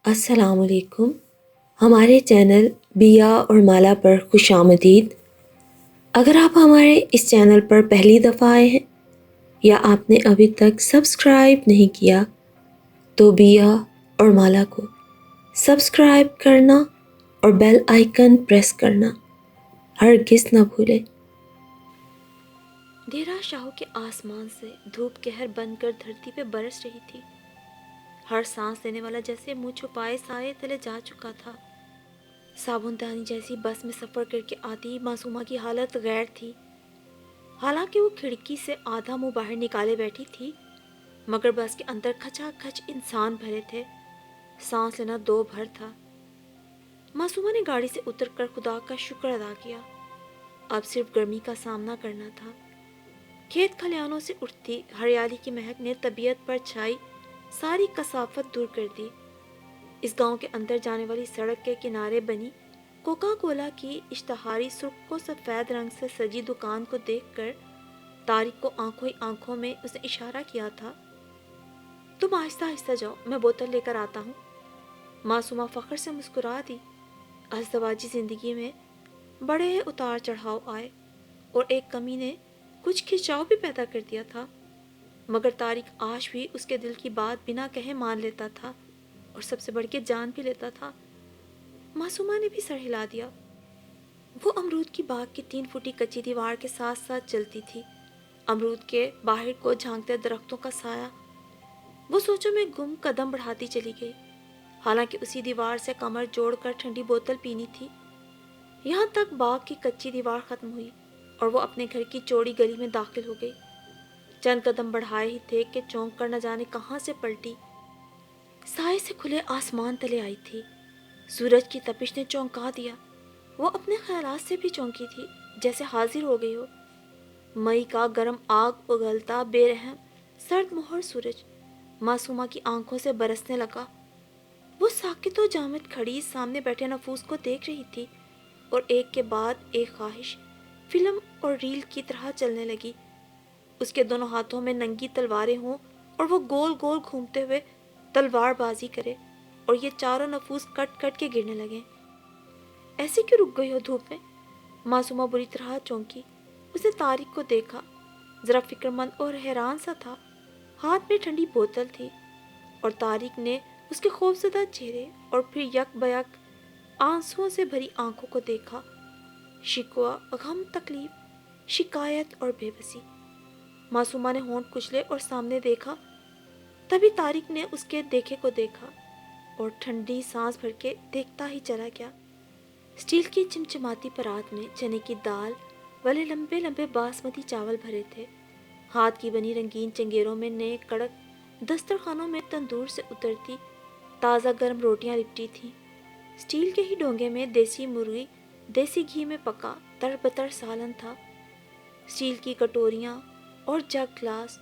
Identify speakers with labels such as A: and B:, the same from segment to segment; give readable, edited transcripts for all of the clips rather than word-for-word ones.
A: السلام علیکم. ہمارے چینل بیا اور مالا پر خوش آمدید. اگر آپ ہمارے اس چینل پر پہلی دفعہ آئے ہیں یا آپ نے ابھی تک سبسکرائب نہیں کیا تو بیا اور مالا کو سبسکرائب کرنا اور بیل آئیکن پریس کرنا ہرگز نہ بھولیں. ڈیرا شاہو کے آسمان سے دھوپ کہر بن کر دھرتی پہ برس رہی تھی. ہر سانس لینے والا جیسے منہ چھپائے سائے تلے جا چکا تھا. صابن دانی جیسی بس میں سفر کر کے آتی معصومہ کی حالت غیر تھی. حالانکہ وہ کھڑکی سے آدھا منہ باہر نکالے بیٹھی تھی مگر بس کے اندر کھچا کھچ انسان بھرے تھے. سانس لینا دو بھر تھا. معصومہ نے گاڑی سے اتر کر خدا کا شکر ادا کیا. اب صرف گرمی کا سامنا کرنا تھا. کھیت کھلیانوں سے اٹھتی ہریالی کی مہک نے طبیعت پر چھائی ساری کثافت دور کر دی. اس گاؤں کے اندر جانے والی سڑک کے کنارے بنی کوکا کولا کی اشتہاری سرخ و سفید رنگ سے سجی دکان کو دیکھ کر طارق کو آنکھوں ہی آنکھوں میں اس نے اشارہ کیا تھا. تم آہستہ آہستہ جاؤ، میں بوتل لے کر آتا ہوں. معصومہ فخر سے مسکرا دی. ازدواجی زندگی میں بڑے اتار چڑھاؤ آئے اور ایک کمی نے کچھ کھچاؤ بھی پیدا کر دیا تھا مگر طارق آج بھی اس کے دل کی بات بنا کہے مان لیتا تھا اور سب سے بڑھ کے جان بھی لیتا تھا. معصومہ نے بھی سر ہلا دیا. وہ امرود کی باغ کی 3 فٹی کچی دیوار کے ساتھ ساتھ چلتی تھی. امرود کے باہر کو جھانکتے درختوں کا سایہ. وہ سوچوں میں گم قدم بڑھاتی چلی گئی. حالانکہ اسی دیوار سے کمر جوڑ کر ٹھنڈی بوتل پینی تھی. یہاں تک باغ کی کچی دیوار ختم ہوئی اور وہ اپنے گھر کی چوڑی گلی میں داخل ہو گئی. چند قدم بڑھائے ہی تھے کہ چونک کر نہ جانے کہاں سے پلٹی سائے سے کھلے آسمان تلے آئی تھی. سورج کی تپش نے چونکا دیا. وہ اپنے خیالات سے بھی چونکی تھی جیسے حاضر ہو گئی ہو. مئی کا گرم آگ اگلتا بے رحم سرد مہر سورج معصومہ کی آنکھوں سے برسنے لگا. وہ ساکت و جامد کھڑی سامنے بیٹھے نفوس کو دیکھ رہی تھی اور ایک کے بعد ایک خواہش فلم اور ریل کی طرح چلنے لگی. اس کے دونوں ہاتھوں میں ننگی تلواریں ہوں اور وہ گول گول گھومتے ہوئے تلوار بازی کرے اور یہ چاروں نفوس کٹ کٹ کے گرنے لگے. ایسے کیوں رک گئی ہو دھوپ میں؟ معصومہ بری طرح چونکی. اس نے طارق کو دیکھا. ذرا فکر مند اور حیران سا تھا. ہاتھ میں ٹھنڈی بوتل تھی اور طارق نے اس کے خوفزدہ چہرے اور پھر یک بیک آنسوؤں سے بھری آنکھوں کو دیکھا. شکوہ، غم، تکلیف، شکایت اور بے بسی. معصومہ نے ہونٹ کچلے اور سامنے دیکھا. تبھی طارق نے اس کے دیکھے کو دیکھا اور ٹھنڈی سانس بھر کے دیکھتا ہی چلا گیا. اسٹیل کی چمچماتی پرات میں چنے کی دال والے لمبے لمبے باسمتی چاول بھرے تھے. ہاتھ کی بنی رنگین چنگیروں میں نئے کڑک دسترخوانوں میں تندور سے اترتی تازہ گرم روٹیاں لپٹی تھیں. اسٹیل کے ہی ڈونگے میں دیسی مرغی دیسی گھی میں پکا تر بتر سالن تھا. اسٹیل کی کٹوریاں اور جگ گلاس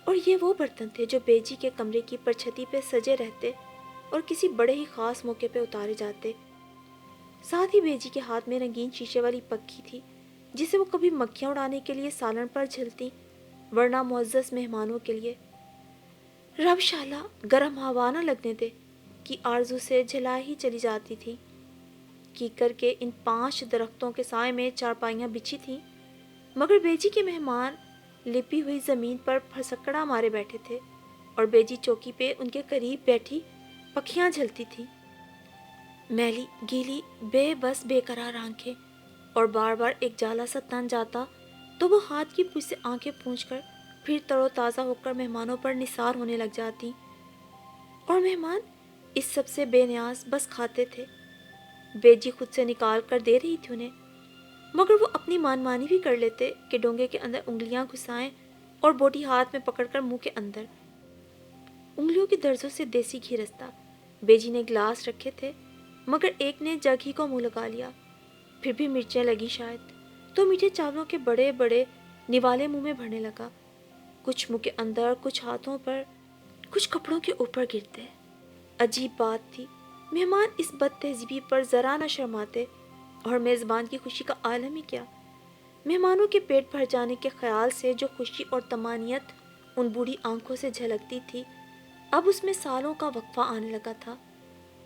A: اور یہ وہ برتن تھے جو بیجی کے کمرے کی پرچھتی پہ سجے رہتے اور کسی بڑے ہی خاص موقع پہ اتارے جاتے. ساتھ ہی بیجی کے ہاتھ میں رنگین شیشے والی پکھی تھی جسے وہ کبھی مکھیاں اڑانے کے لیے سالن پر جھلتی ورنہ معزز مہمانوں کے لیے رب شالا گرم ہوا نہ لگنے دے کی آرزو سے جھلائی ہی چلی جاتی تھی. کیکر کے ان 5 درختوں کے سائے میں چارپائیاں بچھی تھیں مگر بیجی کے مہمان لپی ہوئی زمین پر پھسکڑا مارے بیٹھے تھے اور بیجی چوکی پہ ان کے قریب بیٹھی پکھیاں جھلتی تھی. میلی گیلی بے بس بے قرار آنکھیں اور بار بار ایک جالا سا تن جاتا تو وہ ہاتھ کی پوچھ سے آنکھیں پونچھ کر پھر تر و تازہ ہو کر مہمانوں پر نثار ہونے لگ جاتی اور مہمان اس سب سے بے نیاز بس کھاتے تھے. بیجی خود سے نکال کر دے رہی تھی انہیں مگر وہ اپنی مان مانی بھی کر لیتے کہ ڈونگے کے اندر انگلیاں گھسائیں اور بوٹی ہاتھ میں پکڑ کر منہ کے اندر انگلیوں کی درزوں سے دیسی گھی رستا. بیجی نے گلاس رکھے تھے مگر ایک نے جگ ہی کو منہ لگا لیا. پھر بھی مرچیں لگی شاید تو میٹھے چاولوں کے بڑے بڑے نوالے منہ میں بھرنے لگا. کچھ منہ کے اندر، کچھ ہاتھوں پر، کچھ کپڑوں کے اوپر گرتے. عجیب بات تھی مہمان اس بد تہذیبی پر ذرا نہ شرماتے اور میزبان کی خوشی کا عالم ہی کیا. مہمانوں کے پیٹ بھر جانے کے خیال سے جو خوشی اور طمانینت ان بوڑھی آنکھوں سے جھلکتی تھی اب اس میں سالوں کا وقفہ آنے لگا تھا.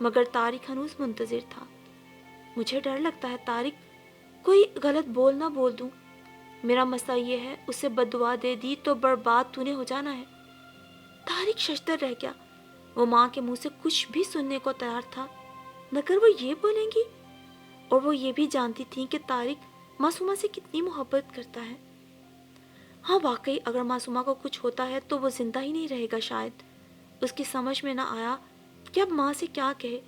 A: مگر طارق ہنوز منتظر تھا۔ مجھے ڈر لگتا ہے طارق، کوئی غلط بول نہ بول دوں۔ میرا مسئلہ یہ ہے، اسے بد دعا دے دی تو برباد تو نے ہو جانا ہے۔ طارق ششدر رہ گیا۔ وہ ماں کے منہ سے کچھ بھی سننے کو تیار تھا، مگر وہ یہ بولیں گی؟ اور وہ یہ بھی جانتی تھی کہ طارق معصومہ سے کتنی محبت کرتا ہے۔ ہاں واقعی اگر معصومہ کو کچھ ہوتا ہے تو وہ زندہ ہی نہیں رہے گا شاید۔ اس کی سمجھ میں نہ آیا کہ اب ماں سے کیا کہے،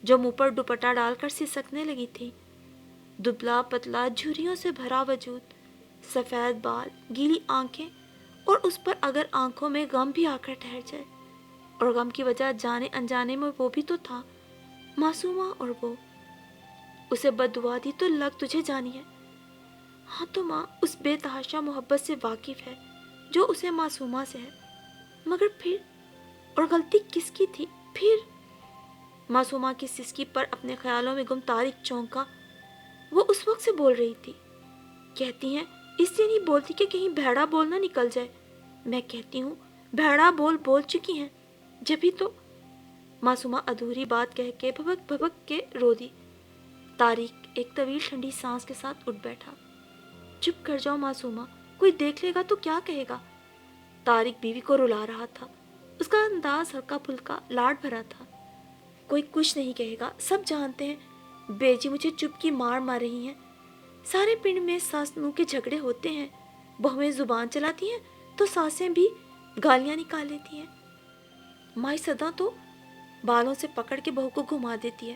A: جو منہ پر دوپٹہ ڈال کر سسکنے لگی تھی۔ دبلا پتلا، جھریوں سے بھرا وجود، سفید بال، گیلی آنکھیں، اور اس پر اگر آنکھوں میں غم بھی آ کر ٹھہر جائے، اور غم کی وجہ جانے انجانے میں وہ بھی تو تھا، معصومہ اور وہ۔ اسے بد دعا دی تو لگ تجھے جانی ہے۔ ہاں تو ماں اس بے تحاشا محبت سے واقف ہے جو اسے معصومہ سے ہے، مگر پھر، اور غلطی کس کی تھی پھر؟ معصومہ کی سسکی پر اپنے خیالوں میں گم طارق چونکا۔ وہ اس وقت سے بول رہی تھی، کہتی ہیں اس لیے نہیں بولتی کہ کہیں بھیڑا بول نہ نکل جائے۔ میں کہتی ہوں بھیڑا بول چکی ہیں، جبھی تو۔ معصومہ ادھوری بات کہہ کے بھبک بھبک کے رو دی۔ طارق ایک طویل ٹھنڈی سانس کے ساتھ اٹھ بیٹھا۔ چپ کر جاؤ معصومہ، کوئی دیکھ لے گا تو کیا کہے گا؟ طارق بیوی کو رلا رہا تھا۔ اس کا انداز ہلکا پھلکا لاڈ بھرا تھا۔ کوئی کچھ نہیں کہے گا، سب جانتے ہیں بیجی مجھے چپ کی مار رہی ہیں۔ سارے پنڈ میں ساس نو کے جھگڑے ہوتے ہیں، بہویں زبان چلاتی ہیں تو ساسیں بھی گالیاں نکال لیتی ہیں۔ مائی سدا تو بالوں سے پکڑ کے بہو کو گھما دیتی ہے۔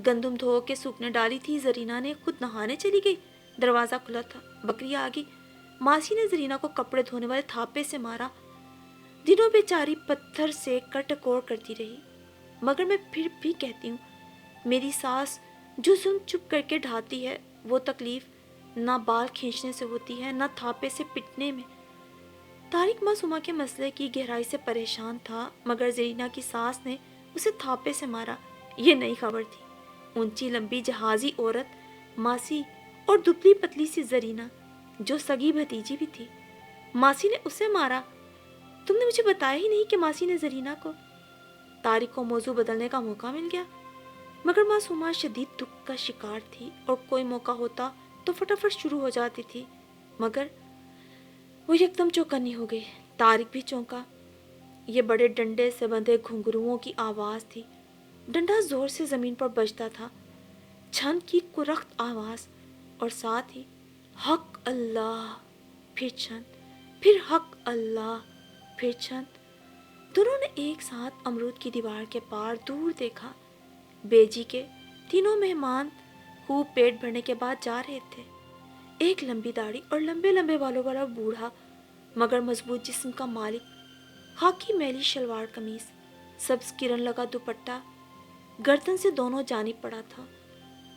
A: گندم دھو کے سوکھنے ڈالی تھی، زرینہ نے خود نہانے چلی گئی، دروازہ کھلا تھا، بکری آ گئی، ماسی نے زرینہ کو کپڑے دھونے والے تھاپے سے مارا۔ دنوں بیچاری پتھر سے کر ٹکور کرتی رہی۔ مگر میں پھر بھی کہتی ہوں، میری ساس جو ظلم چپ کر کے ڈھاتی ہے، وہ تکلیف نہ بال کھینچنے سے ہوتی ہے، نہ تھاپے سے پٹنے میں۔ طارق معصومہ کے مسئلے کی گہرائی سے پریشان تھا، مگر زرینہ کی ساس نے اسے تھاپے سے مارا یہ نئی خبر تھی۔ اونچی لمبی جہازی عورت ماسی، اور دبلی پتلی سی زرینہ جو سگی بھتیجی بھی تھی۔ ماسی نے اسے مارا؟ تم نے مجھے بتایا ہی نہیں کہ ماسی نے زرینہ کو۔ طارق کو موضوع بدلنے کا موقع مل گیا، مگر معصومہ شدید دکھ کا شکار تھی، اور کوئی موقع ہوتا تو فٹافٹ شروع ہو جاتی تھی، مگر وہ یکدم چوکنی ہو گئی۔ طارق بھی چونکا۔ یہ بڑے ڈنڈے سے بندھے گھنگروؤں کی آواز تھی۔ ڈنڈا زور سے زمین پر بجتا تھا، چھن کی کرخت آواز، اور ساتھ ہی حق اللہ، پھر چھن، پھر حق اللہ، پھر چھن۔ دونوں نے ایک ساتھ امرود کی دیوار کے پار دور دیکھا۔ بیجی کے تینوں مہمان خوب پیٹ بھرنے کے بعد جا رہے تھے۔ ایک لمبی داڑھی اور لمبے لمبے بالوں والا بوڑھا مگر مضبوط جسم کا مالک، خاکی میلی شلوار قمیص، سبز کرن لگا دوپٹہ گردن سے دونوں جانب پڑا تھا۔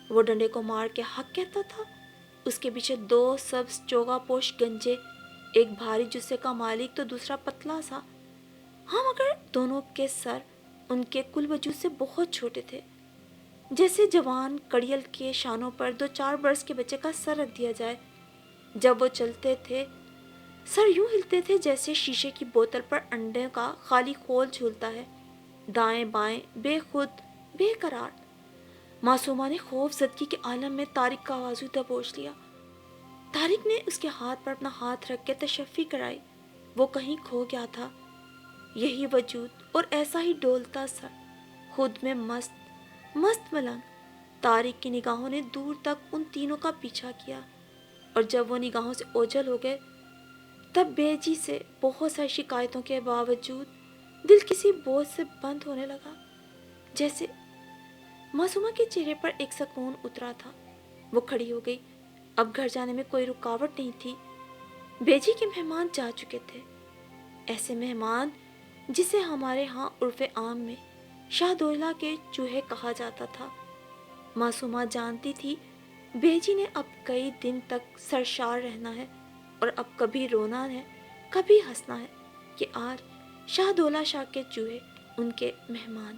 A: وہ ڈنڈے کو مار کے حق کہتا تھا۔ اس کے پیچھے دو سبز چوگا پوش گنجے، ایک بھاری جسے کا مالک تو دوسرا پتلا سا۔ ہاں مگر دونوں کے سر ان کے کل وجود سے بہت چھوٹے تھے، جیسے جوان کڑیل کے شانوں پر 2-4 برس کے بچے کا سر رکھ دیا جائے۔ جب وہ چلتے تھے سر یوں ہلتے تھے جیسے شیشے کی بوتل پر انڈے کا خالی کھول جھولتا ہے، دائیں بائیں بے خود بے قرار۔ معصومہ نے خوف زدگی کے عالم میں طارق کا بازو دبوچ لیا۔ طارق نے اس کے ہاتھ پر اپنا ہاتھ رکھ کے تشفی کرائی۔ وہ کہیں کھو گیا تھا، یہی وجود اور ایسا ہی ڈولتا سر، خود میں مست ملنگ۔ طارق کی نگاہوں نے دور تک ان تینوں کا پیچھا کیا، اور جب وہ نگاہوں سے اوجھل ہو گئے تب بیجی سے بہت ساری شکایتوں کے باوجود دل کسی بوجھ سے بند ہونے لگا، جیسے معصومہ کے چہرے پر ایک سکون اترا تھا۔ وہ کھڑی ہو گئی۔ اب گھر جانے میں کوئی رکاوٹ نہیں تھی۔ بیجی کے مہمان جا چکے تھے، ایسے مہمان جسے ہمارے ہاں عرف عام میں شاہ دولہ کے چوہے کہا جاتا تھا۔ معصومہ جانتی تھی بیجی نے اب کئی دن تک سرشار رہنا ہے، اور اب کبھی رونا ہے کبھی ہنسنا ہے کہ آج شاہ دولہ شاہ کے چوہے ان کے مہمان